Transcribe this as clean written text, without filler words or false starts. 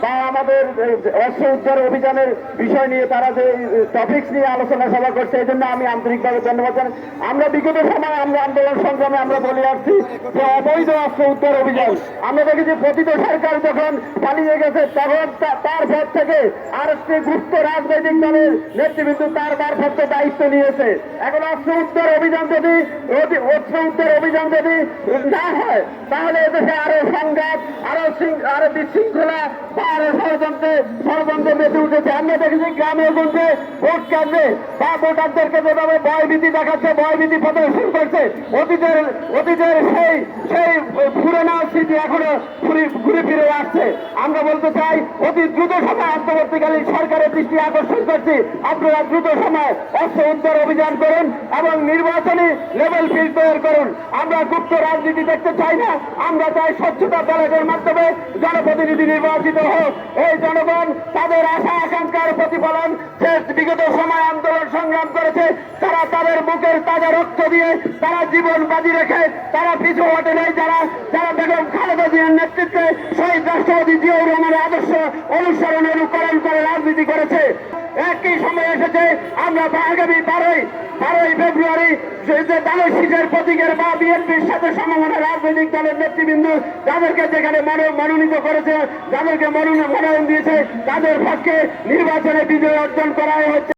বা আমাদের অস্ত্র উদ্ধার অভিযানের বিষয় নিয়ে তারা যে টপিকস নিয়ে আলোচনা সভা করছে, এই জন্য আমি আন্তরিকভাবে ধন্যবাদ জানাই। আমরা বিগত সময় আমরা আন্দোলন সংগ্রামে আমরা বলে আসছি যে অবৈধ অস্ত্র উদ্ধার অভিযান, আমরা দেখেছি পতিত সরকার যখন পালিয়ে গেছে তখন তারপর থেকে আর একটি গুপ্ত রাজনৈতিক দলের নেতৃবৃন্দ তার ভারপ্রাপ্ত দায়িত্ব নিয়েছে। এখন অস্ত্র উদ্ধার অভিযান যদি না হয় তাহলে এদেশে আরো সংঘাত, আরো বিশৃঙ্খলা বা আরো ষড়যন্ত্র মেতে উঠেছে। আমরা দেখেছি গ্রামে গঞ্জে ভোট কেন্দ্রে বা ভোটারদেরকে যেভাবে ভয়ভীতি দেখাচ্ছে, ভয়ভীতি প্রদর্শন করছে, অতীতের সেই পুরোনো স্মৃতি এখনো ঘুরে ফিরে আসছে। আমরা বলতে চাই অতি দ্রুত সময় অন্তর্বর্তীকালীন সরকারের দৃষ্টি আকর্ষণ করছি, আপনারা দ্রুত সময় অস্ত্র উদ্ধার অভিযান করুন এবং নির্বাচনী লেভেল ফিল্ড তৈরি করুন। আমরা গুপ্ত রাজনীতি দেখতে চাই না, আমরা চাই স্বচ্ছতা ব্যালটের মাধ্যমে জনপ্রতিনিধি নির্বাচিত হোক। এই জনগণ তাদের আশা আকাঙ্ক্ষার প্রতিফলন যে বিগত সময় আন্দোলন সংগ্রাম করেছে, তারা তাদের বুকের তাজা রক্ত দিয়ে তারা জীবন বাজি রেখে তারা পিছু হটে নেই। যারা বেগম খালেদা জিয়ার নেতৃত্বে শহীদ রাষ্ট্রপতি জিয়াউর রহমানের আদর্শ অনুসরণ অনুকরণ করে রাজনীতি করেছে। একই সময় এসেছে আমরা আগামী 12ই ফেব্রুয়ারি দানের শীষের প্রতীকের বা বিএনপির সাথে সমমনা রাজনৈতিক দলের নেতৃবৃন্দ যাদেরকে যেখানে মনোনীত করেছে, যাদেরকে মনোনয়ন দিয়েছে, তাদের পক্ষে নির্বাচনে বিজয় অর্জন করা হচ্ছে।